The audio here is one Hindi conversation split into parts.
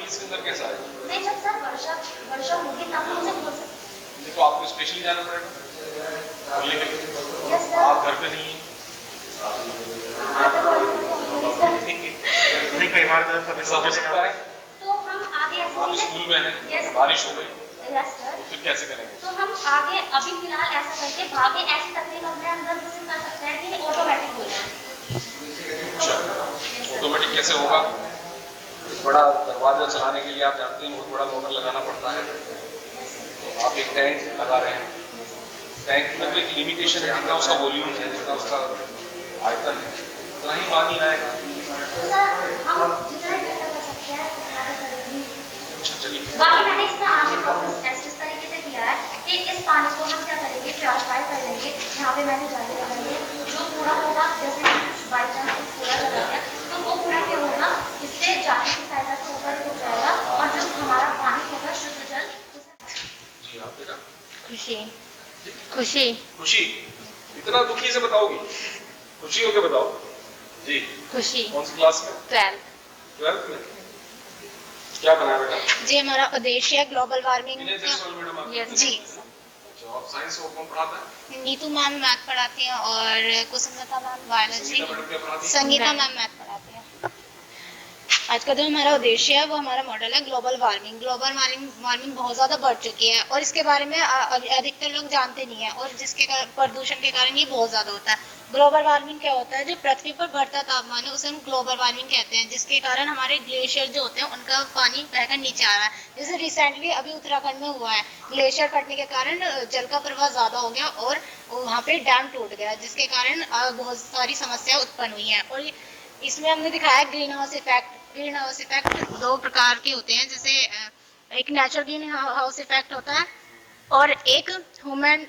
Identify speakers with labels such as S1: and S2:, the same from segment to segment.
S1: इसके अंदर कैसा आएगा?
S2: नहीं जब सर वर्षा होगी तब हम उसे बोल सकते हैं।
S1: देखो आपको स्पेशली जाना पड़ेगा बोलने के लिए।
S2: Yes sir.
S1: आप घर पे नहीं हैं।
S3: नहीं कई बार
S1: ऐसा हो सकता है।
S2: तो हम आगे ऐसे
S1: आप
S2: करेंगे।
S1: स्कूल में हैं,
S2: Yes.
S1: बारिश हो गई,
S2: यस सर।
S1: फिर कैसे करेंगे?
S2: तो हम आगे अभी फिलहाल ऐसा करके भागे ऐसी तकनीक अपने अंदर घुस कर सकते हैं कि ऑटोमेटिक हो जाए।
S1: अच्छा, ऑटोमेटिक कैसे होगा? बड़ा दरवाजा चलाने के लिए आप जानते हैं बहुत बड़ा मोटर लगाना पड़ता है। तो आप एक टैंक लगा रहे हैं, टैंक में तो एक लिमिटेशन है, जितना उसका वॉल्यूम है, जितना उसका आयतन है, उतना ही पानी आएगा।
S2: तो सर हम जितना बेहतर कर सकते हैं उतना करेंगे।
S1: अच्छा चलिए।
S2: बाकी मैंने इसका आगे प्रोसेस इस तरीके से किया है कि इस पानी को हम क्या करेंगे, प्योरीफाई कर लेंगे। यहाँ पे मैंने जाली लगाई है, जो कूड़ा होगा जैसे बाई चांस कूड़ा लगा गया तो वो कूड़ा क्या होगा, इससे जाली की सहायता से ऊपर हो जाएगा और जो हमारा पानी होगा शुद्ध जल।
S1: जी आप बेटा।
S4: खुशी खुशी
S1: खुशी इतना दुखी से बताओगी? खुशी होके बताओ जी।
S4: खुशी
S1: कौन सी क्लास में?
S4: 12th
S1: में। क्या बनाया बेटा?
S4: जी हमारा उद्देश्य है ग्लोबल वार्मिंग
S1: विनय जायसवाल मैडम आप?
S4: यस जी।
S1: अच्छा, आप साइंस को कौन पढ़ाता है?
S4: नीतू मैम मैथ पढ़ाती हैं और Kusumlata ma'am biology,
S1: Sangeeta madam क्या पढ़ाती है?
S4: संगीता मैम मैथ पढ़ाती हैं। आज का जो हमारा उद्देश्य है वो हमारा मॉडल है ग्लोबल वार्मिंग। ग्लोबल वार्मिंग बहुत ज़्यादा बढ़ चुकी है और इसके बारे में अधिकतर लोग जानते नहीं है और जिसके प्रदूषण के कारण ये बहुत ज़्यादा होता है। ग्लोबल वार्मिंग क्या होता है? जो पृथ्वी पर बढ़ता तापमान है उसे हम ग्लोबल वार्मिंग कहते हैं, जिसके कारण हमारे ग्लेशियर जो होते हैं उनका पानी बहकर नीचे आ रहा है। जैसे रिसेंटली अभी उत्तराखंड में हुआ है, ग्लेशियर कटने के कारण जल का प्रवाह ज़्यादा हो गया और वहाँ पे डैम टूट गया, जिसके कारण बहुत सारी समस्या उत्पन्न हुई हैं। और इसमें हमने दिखाया green house effect. Green house effect दो प्रकार के होते हैं, जैसे एक नेचुरल ग्रीन हाउस इफेक्ट होता है और एक ह्यूमन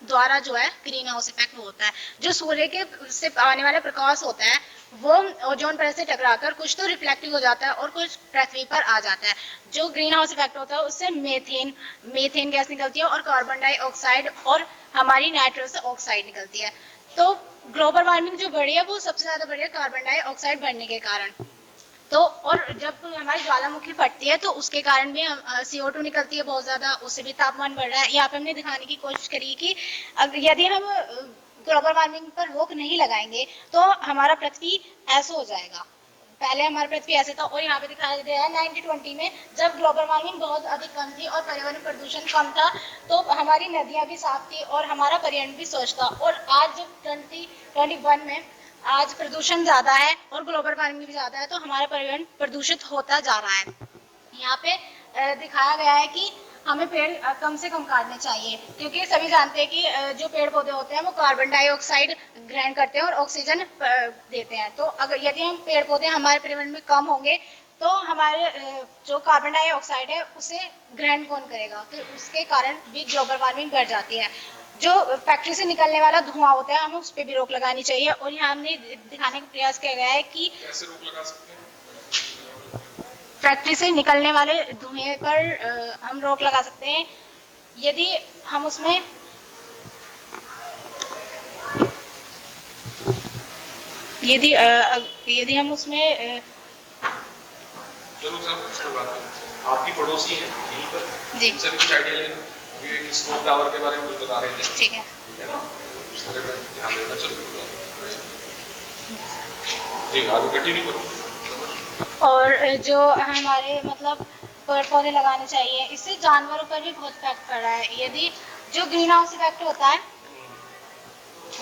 S4: द्वारा जो है ग्रीन हाउस इफेक्ट होता है। जो सूर्य के से आने वाला प्रकाश होता है वो ओजोन परत से टकराकर कुछ तो रिफ्लेक्टिव हो जाता है और कुछ पृथ्वी पर आ जाता है। जो ग्रीन हाउस इफेक्ट होता है उससे मीथेन गैस निकलती है और कार्बन डाइऑक्साइड और हमारी नाइट्रस ऑक्साइड निकलती है। तो ग्लोबल वार्मिंग जो बढ़ी है वो सबसे ज्यादा बढ़ी है कार्बन डाइऑक्साइड बढ़ने के कारण। तो और जब हमारी ज्वालामुखी फटती है तो उसके कारण भी CO2 निकलती है बहुत ज्यादा, उससे भी तापमान बढ़ रहा है। यहाँ पे हमने दिखाने की कोशिश करी कि यदि हम ग्लोबल वार्मिंग पर रोक नहीं लगाएंगे तो हमारा पृथ्वी ऐसा हो जाएगा। पहले हमारा पृथ्वी ऐसे था और यहाँ पे दिखाया गया है 1920 में जब ग्लोबल वार्मिंग बहुत अधिक कम थी और पर्यावरण प्रदूषण कम था तो हमारी नदियाँ भी साफ थी और हमारा पर्यावरण भी स्वच्छ था। और आज जब 2021 में आज प्रदूषण ज्यादा है और ग्लोबल वार्मिंग भी ज्यादा है तो हमारा पर्यावरण प्रदूषित होता जा रहा है। यहाँ पे दिखाया गया है कि हमें पेड़ कम से कम काटने चाहिए, क्योंकि सभी जानते हैं कि जो पेड़ पौधे होते हैं वो कार्बन डाइऑक्साइड ग्रहण करते हैं और ऑक्सीजन देते हैं। तो अगर यदि हम पेड़ पौधे हमारे पर्यावरण में कम होंगे तो हमारे जो कार्बन डाइऑक्साइड है उसे ग्रहण कौन करेगा? तो उसके कारण भी ग्लोबल वार्मिंग बढ़ जाती है। जो फैक्ट्री से निकलने वाला धुआं होता है हमें उस पर भी रोक लगानी चाहिए। और यहाँ हमने दिखाने का प्रयास किया गया है कि
S1: कैसे रोक लगा सकते हैं?
S4: फैक्ट्री से निकलने वाले धुएं पर हम रोक लगा सकते हैं यदि हम उसमें यदि हम उसमें
S1: जरूर सर उसके बाद आपकी पड़ोसी है यहीं पर
S4: जी
S1: सर कुछ आइडिया लेना एक स्मोक टावर के बारे में कुछ बता रहे थे।
S4: ठीक है
S1: ना उस तरह का ध्यान देना चाहिए जी। आगे कंटिन्यू करो।
S4: और जो हमारे मतलब पेड़ पौधे लगाने चाहिए, इससे जानवरों पर भी बहुत इफेक्ट पड़ रहा है। यदि जो ग्रीन हाउस इफेक्ट होता है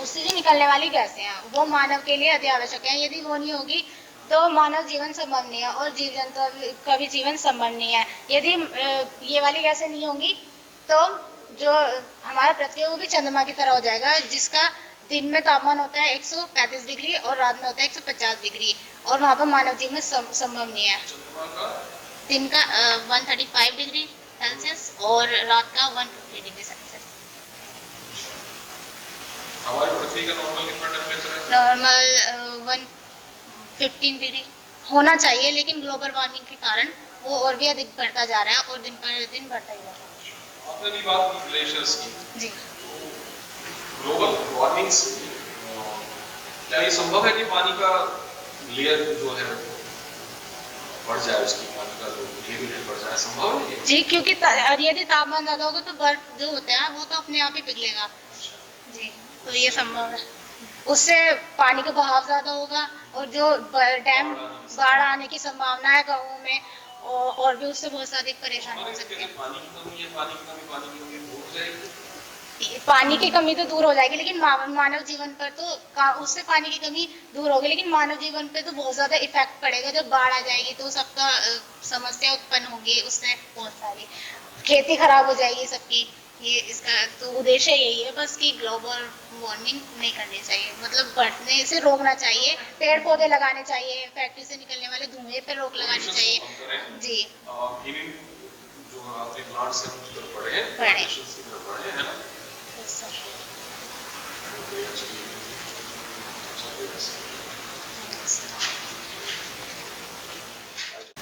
S4: उससे जो निकलने वाली गैसें हैं वो मानव के लिए अति आवश्यक है। यदि वो नहीं होगी तो मानव जीवन संभव नहीं है और जीव जंतु का भी जीवन संभव नहीं है। यदि ये वाली गैसें नहीं होंगी तो जो हमारा पृथ्वी है वो भी चंद्रमा की तरह हो जाएगा, जिसका दिन में तापमान होता है 135 डिग्री और रात में होता है 150 डिग्री और वहाँ पर मानव जीवन संभव नहीं है। दिन का 135 डिग्री सेल्सियस और रात का 150 डिग्री सेल्सियस।
S1: हमारी पृथ्वी का नॉर्मल कितना टेम्परेचर है?
S4: नॉर्मल 115 डिग्री होना चाहिए, लेकिन ग्लोबल वार्मिंग के कारण वो और भी अधिक बढ़ता जा रहा है और दिन पर दिन बढ़ता ही जा रहा है।
S1: आपने भी बात की ग्लेशियर्स की।
S4: जी
S1: ग्लोबल वार्मिंग से क्या ये संभव है कि पानी का लेयर जो है बढ़ जाए, उसकी पानी का जो बिहेवियर बढ़ जाए, संभव है ये?
S4: जी, क्योंकि यदि तापमान ज़्यादा होगा तो बर्फ जो होता है वो तो अपने आप ही पिघलेगा। जी, तो ये संभव है। उससे पानी का बहाव ज़्यादा होगा और जो डैम बाढ़ आने की संभावना है गाँवों में, और भी उससे बहुत सारी परेशानी हो सकती है।
S1: पानी की कमी है, पानी की कमी हो जाएगी।
S4: पानी की कमी तो दूर हो जाएगी, लेकिन मानव जीवन पर तो उससे पानी की कमी दूर होगी, लेकिन मानव जीवन पे तो बहुत ज्यादा इफेक्ट पड़ेगा। जब बाढ़ आ जाएगी तो सबका समस्या उत्पन्न होगी, उससे बहुत सारी खेती खराब हो जाएगी सबकी। ये इसका तो उद्देश्य यही है बस कि ग्लोबल वार्मिंग नहीं करनी चाहिए, मतलब बढ़ने से रोकना चाहिए, पेड़ पौधे लगाने चाहिए, फैक्ट्री से निकलने वाले धुएं पर रोक लगानी चाहिए। जी,
S1: जो आपके प्लांट से पड़े हैं, है ना?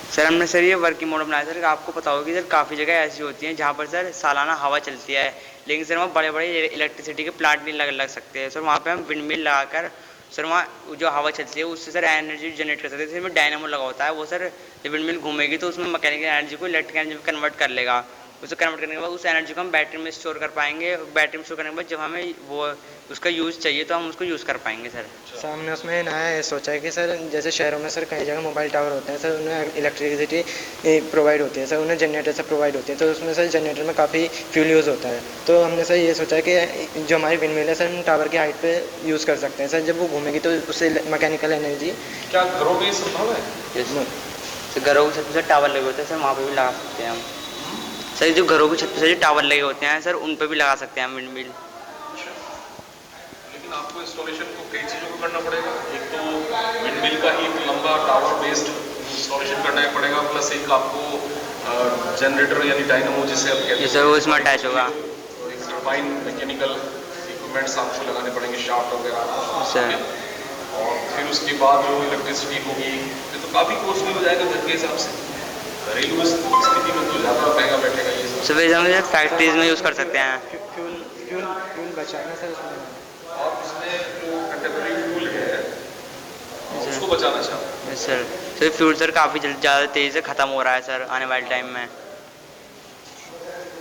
S3: सर हमने सर ये वर्किंग मॉडल बनाया सर। आपको पता होगा कि सर काफ़ी जगह ऐसी होती हैं जहाँ पर सर सालाना हवा चलती है, लेकिन सर वहाँ बड़े बड़े इलेक्ट्रिसिटी के प्लांट नहीं लग सकते हैं सर। वहाँ पे हम विंड मिल लगाकर सर वहाँ जो हवा चलती है उससे सर एनर्जी जनरेट कर सकते हैं। इसमें डायनामो लगा होता है, वो सर जब विंड मिल घूमेगी तो उसमें मैकेनिकल एनर्जी को इलेक्ट्रिक एनर्जी में कन्वर्ट कर लेगा। उसे कन्वर्ट करने के बाद उस एनर्जी को हम बैटरी में स्टोर कर पाएंगे। बैटरी में स्टोर करने के बाद जब हमें वो उसका यूज़ चाहिए तो हम उसको यूज़ कर पाएंगे सर।
S5: सर हमने उसमें नया ये सोचा है कि सर जैसे शहरों में सर कई जगह मोबाइल टावर होते हैं सर, उन्हें इलेक्ट्रिसिटी प्रोवाइड होती है सर, उन्हें जनरेटर से प्रोवाइड होती है, तो उसमें सर जनरेटर में काफ़ी फ्यूल यूज़ होता है। तो हमने सर ये सोचा है कि जो हमारी विंड मिल है सर हम टावर की हाइट पे यूज़ कर सकते हैं सर। जब वो घूमेगी तो उससे मैकेनिकल एनर्जी
S1: क्या घरों में संभव है?
S3: सर घरों की छत पर टावर लगे होते हैं सर, वहाँ पे भी लगा सकते हैं हम सर। जो घरों की छत पर जो टावर लगे होते हैं सर उन पर भी लगा सकते हैं हम विंड मिल।
S1: लेकिन आपको इंस्टॉलेशन को कई चीज़ों को करना पड़ेगा। एक तो विंड मिल का ही एक लंबा टावर बेस्ड इंस्टॉलेशन करना पड़ेगा, प्लस एक आपको जनरेटर यानी डायनामो जिसे आप कहते हैं
S3: सर वो इसमें अटैच होगा।
S1: एक टर्बाइन मैकेनिकल इक्विपमेंट्स आपको लगाने पड़ेंगे, शाफ्ट वगैरह
S3: सर।
S1: और फिर उसके बाद जो इलेक्ट्रिसिटी होगी ये तो काफ़ी कॉस्टली हो जाएगा घर के हिसाब से। घरेलू स्थिति में तो ज़्यादा महंगा बैठेगा ये सब।
S3: सर हम फैक्ट्रीज में यूज़ कर सकते हैं।
S5: फ्यूल बचाना सर उसमें।
S1: और उसमें जो कंटेम्प्रेरी फ्यूल है उसको बचाना चाहते हैं।
S3: सर सर फ्यूल सर काफ़ी ज़्यादा तेज़ी से ख़त्म हो रहा है सर आने वाले टाइम में।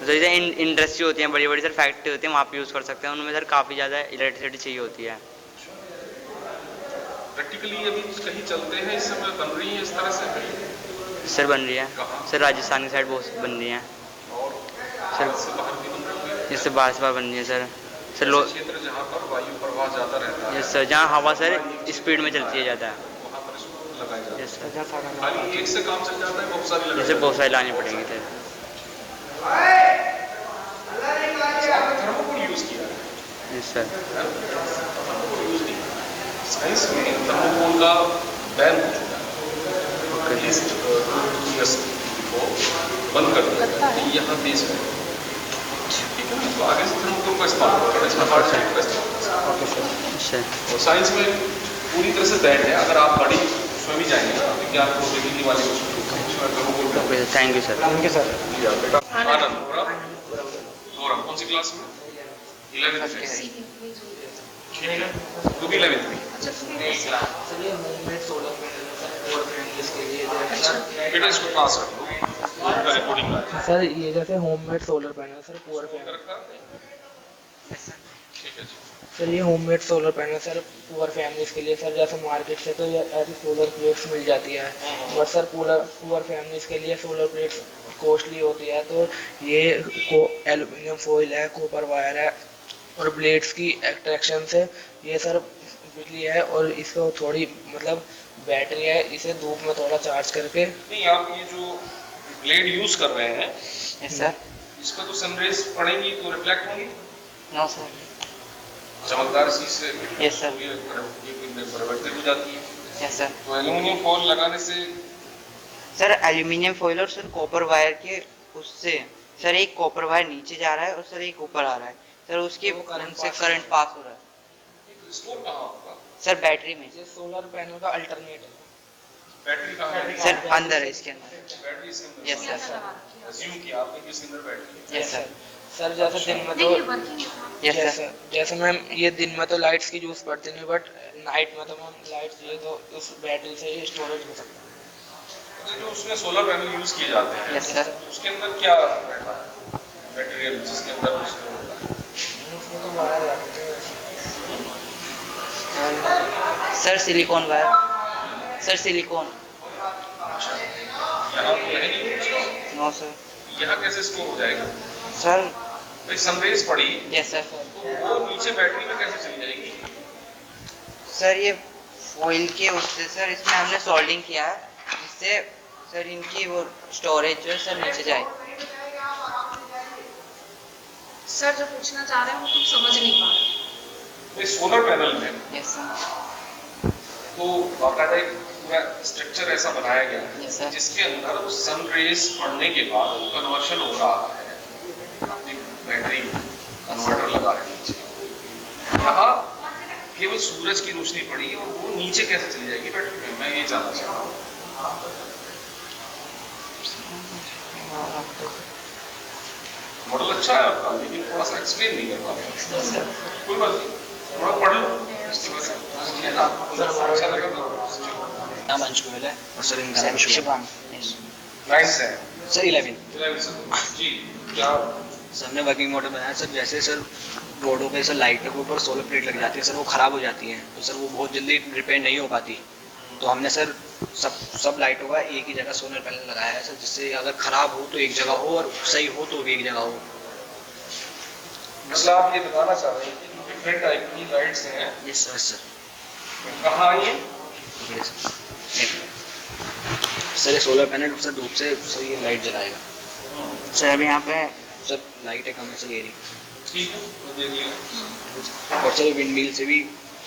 S3: जैसे इंडस्ट्री होती हैं बड़ी बड़ी सर, फैक्ट्री होती है, वहाँ पे यूज़ कर सकते हैं। उनमें सर काफ़ी ज़्यादा इलेक्ट्रिसिटी चाहिए होती है।
S1: प्रैक्टिकली अभी कहीं चलते हैं इस समय बन रही है इस तरह से?
S3: सर बन रही है
S1: कहाँ?
S3: सर राजस्थान की साइड बहुत बन रही है
S1: और
S3: सर।
S1: इससे बाहर भी बन रही है?
S3: इससे बार बन रही है सर। सर
S1: ऐसे क्षेत्र जहाँ पर वायु प्रवाह ज़्यादा रहता है,
S3: यस सर, जहाँ हवा सर स्पीड में चलती है ज़्यादा।
S1: वहाँ पर इसको लगाया जाता है।
S3: Yes sir.
S1: खाली एक से काम चल जाता है, बहुत सारी
S3: जैसे बहुत सारी लानी पड़ेंगी सर।
S1: थर्मोकोल यूज़ किया है।
S3: Yes sir.
S1: थर्मोकोल यूज़ नहीं किया। साइंस में थर्मोकोल का बैन हो चुका है, एटलीस्ट 2 years को बंद कर दिया यहाँ देश में। ठीक है ना, तो आगे से थर्मोकोल का इस्तेमाल करें, इसमें हार्ड शेप का इस्तेमाल।
S3: सर
S1: और साइंस में पूरी तरह से बैन है। अगर आप बड़ी उसमें भी जाएंगे ना विज्ञान प्रौद्योगिकी वाली उसमें थर्मोकोल का।
S3: Thank you sir.
S5: Thank you sir.
S1: बेटा आनंद गौरव कौन सी क्लास में? 11th में। ठीक है, तू भी 11th में। बेटा इसको पास रख लो, रिकॉर्डिंग है
S6: सर ये जैसे homemade solar panel sir poor family.
S1: ठीक है जी।
S6: सर ये homemade solar panel sir poor families के लिए सर, जैसे मार्केट से तो ये ऐसी सोलर प्लेट्स मिल जाती है, बट सर पुअर फैमिलीज के लिए सोलर प्लेट्स कॉस्टली होती है। तो ये एल्युमिनियम फॉइल है, कॉपर वायर है और ब्लेड्स की एक्सट्रैक्शन से ये सर बिजली है, और इसको थोड़ी मतलब बैटरी है, इसे धूप में थोड़ा चार्ज करके।
S1: नहीं, आप ये जो ब्लेड यूज कर रहे हैं
S3: यस सर।
S1: इस पर तो सनरेज पड़ेंगी तो रिफ्लेक्ट होंगी,
S3: नो सर।
S1: चमकदार चीज से
S3: Yes, sir.
S1: परिवर्तित हो जाती है।
S3: Yes sir.
S1: तो एल्यूमिनियम फॉइल लगाने से
S3: सर एल्यूमिनियम फॉइल और सर कॉपर वायर के उससे सर एक कॉपर वायर नीचे जा रहा है और सर एक ऊपर आ रहा है सर, उसके करंट से करंट पास हो रहा है
S1: स्टोर कहाँ होगा?
S3: सर बैटरी में।
S6: ये सोलर पैनल का अल्टरनेट है।
S1: बैटरी कहाँ है?
S3: सर अंदर है इसके अंदर।
S1: बैटरी इसके अंदर।
S3: Yes sir.
S1: Assume किया आपने कि इसके अंदर बैटरी है।
S3: Yes sir.
S6: सर जैसे दिन में तो
S2: देखिए वर्किंग है।
S3: Yes sir.
S6: जैसे मैम ये दिन में तो लाइट्स की यूज़ पड़ती नहीं, बट नाइट में तो मैम लाइट चाहिए, तो उस बैटरी से ही स्टोरेज हो सकता है।
S1: जो उसमें सोलर पैनल यूज किए जाते हैं,
S3: यस सर।
S1: उसके अंदर क्या रहता है मटेरियल जिसके अंदर उसमें होता है?
S6: उसमें तो वायर लगते हैं।
S3: Sir silicon wire, sir silicon.
S1: यहाँ तो है नहीं कुछ।
S3: No sir.
S1: यहाँ कैसे स्टोर हो जाएगा?
S3: सर
S1: भाई सनरेज पड़ी
S3: यस सर।
S1: तो वो नीचे बैटरी में कैसे चली जाएगी?
S3: सर ये फॉइल के उससे सर इसमें हमने सोल्डिंग किया है, जिससे सर इनकी वो स्टोरेज जो है सर नीचे जाए।
S7: सर जो पूछना चाह रहे हैं वो तुम समझ नहीं पा रहे।
S1: भाई सोलर पैनल में
S3: यस सर।
S1: तो बाकायदा एक पूरा स्ट्रक्चर ऐसा बनाया गया है
S3: Yes, sir.
S1: जिसके अंदर वो सन रेज पड़ने के बाद वो कन्वर्शन हो रहा है, एक बैटरी कन्वर्टर लगा है नीचे। यहाँ केवल सूरज की रोशनी पड़ी और वो नीचे कैसे चली जाएगी बैटरी में, मैं ये जानना चाहता हूँ। मॉडल अच्छा है आपका, लेकिन थोड़ा सा एक्सप्लेन नहीं कर पा रहे। कोई बात नहीं, थोड़ा पढ़ लो इसके बारे में, है ना? अच्छा लगा तो
S8: नाम अंश गोयल है और सर इनका नाम शुभम।
S1: नाइस है।
S8: सर 11
S1: जी क्या
S8: सर ने वर्किंग मॉडल बनाया सर। जैसे सर रोडों पे सर लाइटों के ऊपर सोलर प्लेट लग जाती है सर, वो ख़राब हो जाती हैं तो सर वो बहुत जल्दी रिपेयर नहीं हो पाती। तो हमने सर सब लाइटों का एक ही जगह सोलर पैनल लगाया है सर, जिससे अगर ख़राब हो तो एक जगह हो और सही हो तो भी एक जगह हो।
S1: मतलब आप ये बताना चाह रहे हैं कि डिफरेंट टाइप की लाइट्स हैं,
S8: यस सर। सर
S1: कहाँ आई हैं?
S8: सर ये सोलर पैनल सर धूप से सर ये लाइट जलाएगा
S3: सर अभी यहाँ पे
S8: सर। लाइट है कम है सर ये रही।
S1: ठीक है, तो देख लिया।
S8: और सर विंड मिल से भी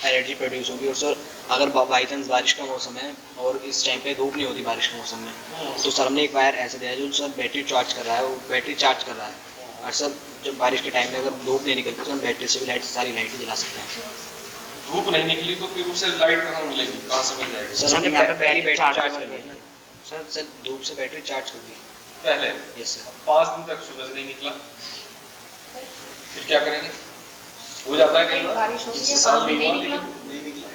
S8: एनर्जी प्रोड्यूस होगी। और सर अगर बाई चांस बारिश का मौसम है और इस टाइम पे धूप नहीं होती बारिश के मौसम में, तो सर हमने एक वायर ऐसा दिया है जो सर बैटरी चार्ज कर रहा है, वो बैटरी चार्ज कर रहा है। और सर जब बारिश के टाइम में अगर धूप नहीं निकलती तो हम बैटरी से भी सारी लाइट जला सकते हैं।
S1: धूप नहीं निकली तो फिर उसे लाइट कहाँ मिलेगी, कहाँ से मिल जाएगी?
S8: सर हमने
S3: यहाँ पे
S8: पहली बैटरी
S3: चार्ज
S8: चार्ज
S3: कर
S8: कर
S3: दी
S8: दी है। सर धूप से बैटरी चार्ज कर दी।
S1: पहले
S8: यस सर।
S1: 5 दिन तक सूरज नहीं निकला, फिर क्या करेंगे? हो जाता है कई बार,
S7: बारिश होती है,
S1: इस साल
S7: बारिश
S1: नहीं हुआ,
S7: नहीं
S1: लेकिन नहीं निकला।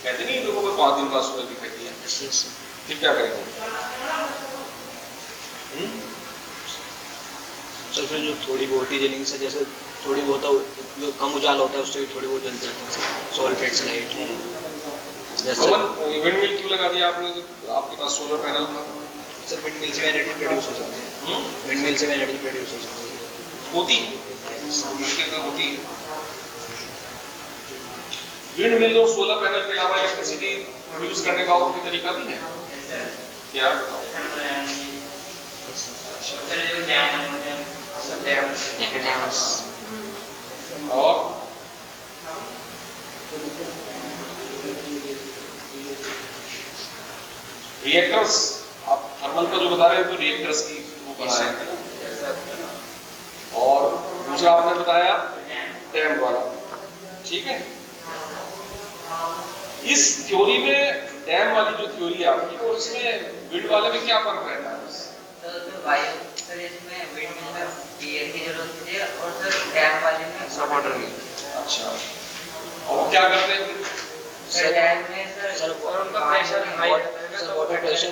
S1: कहते नहीं लोगों को 5 दिन बाद सूरज दिखती है,
S8: यस सर।
S1: फिर क्या करेंगे?
S8: सर फिर जो थोड़ी बहुत ही जलेंगी सर, जैसे थोड़ी बहुत जो कम उजाला होता है उससे भी थोड़ी बहुत जल जाती है सोलर प्लेट से लाइट।
S1: पवन, विंड मिल क्यों लगा दिया आपने? आपके पास सोलर पैनल था।
S8: सर विंड मिल से एनर्जी प्रोड्यूस हो सकती है। विंड मिल से एनर्जी प्रोड्यूस हो सकती है।
S1: होती उसके अंदर होती है। विंड मिल और सोलर पैनल के अलावा इलेक्ट्रिसिटी प्रोड्यूस करने का और कोई तरीका भी है क्या? बताओ। और रिएक्टर्स, आप थर्मल का जो बता रहे हो तो रिएक्टर्स की वो बनाया है। और दूसरा आपने बताया डैम द्वारा, ठीक है। इस थ्योरी में डैम वाली जो थ्योरी है आपकी, और इसमें विंड वाले में क्या फर्क रहता है?
S3: सर इसमें विंड मिल में एयर की जरूरत होती है और सर डैम वाले में सपोर्टर की।
S1: अच्छा, और वो क्या करते हैं?
S3: सर डैम में सर
S8: और उनका pressure high sir, water pressure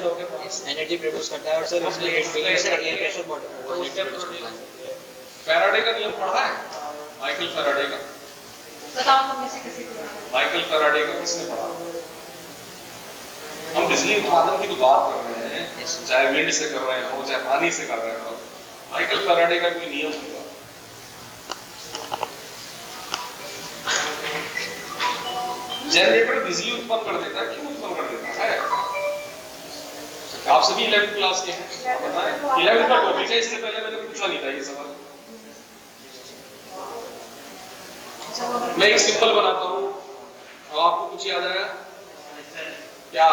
S8: energy produce करता है। और सर इसमें विंड मिल से एयर प्रेशर प्रोड्यूस करता है।
S1: फैराडे का नियम पढ़ा है? माइकल फैराडे का।
S7: बताओ तुम में से किसी को।
S1: माइकल फैराडे का किसने पढ़ा? हम बिजली उत्पादन की तो बात कर रहे हैं, चाहे विंड से कर रहे हो चाहे पानी से कर रहे हो। माइकल फैराडे का कोई नियम होगा? जनरेटर बिजली उत्पन्न कर देता है, क्यों उत्पन्न कर देता है? आप सभी 11th क्लास के हैं, बताएं। 11th का टॉपिक है, इससे पहले मैंने पूछा नहीं था ये सवाल। मैं एक सिंपल बनाता हूँ, अब आपको कुछ याद आया क्या?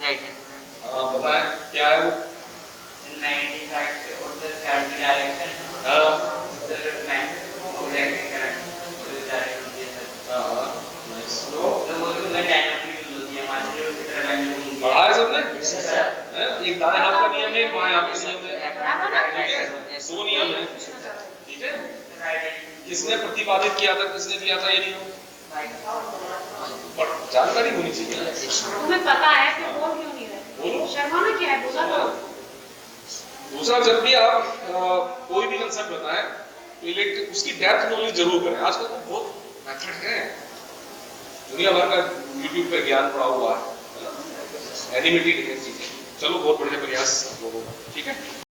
S3: राइट।
S1: हाँ बताएं क्या है वो?
S3: 90 साइड से उधर फैमिली डायरेक्शन
S1: हाँ पढ़ा है सबने? एक दाएं हाथ का नियम है, एक बाएं हाथ का नियम है, ठीक है? 2 नियम है, ठीक है? किसने प्रतिपादित किया था, किसने दिया था ये नियम? पर जानकारी होनी चाहिए ना।
S7: तुम्हें पता है फिर बोल क्यों नहीं रहे?
S1: बोलो।
S7: शर्माना क्या है, बोला तो।
S1: दूसरा, जब भी आप कोई भी कंसेप्ट बताएं तो इलेक्ट्रिक उसकी डेप्थ नॉलेज जरूर करें। आजकल तो बहुत मेथड है, दुनिया भर का यूट्यूब पे ज्ञान पड़ा हुआ है, एनिमेटेड है चीजें। चलो, बहुत बढ़िया प्रयास आप लोगों का, ठीक है।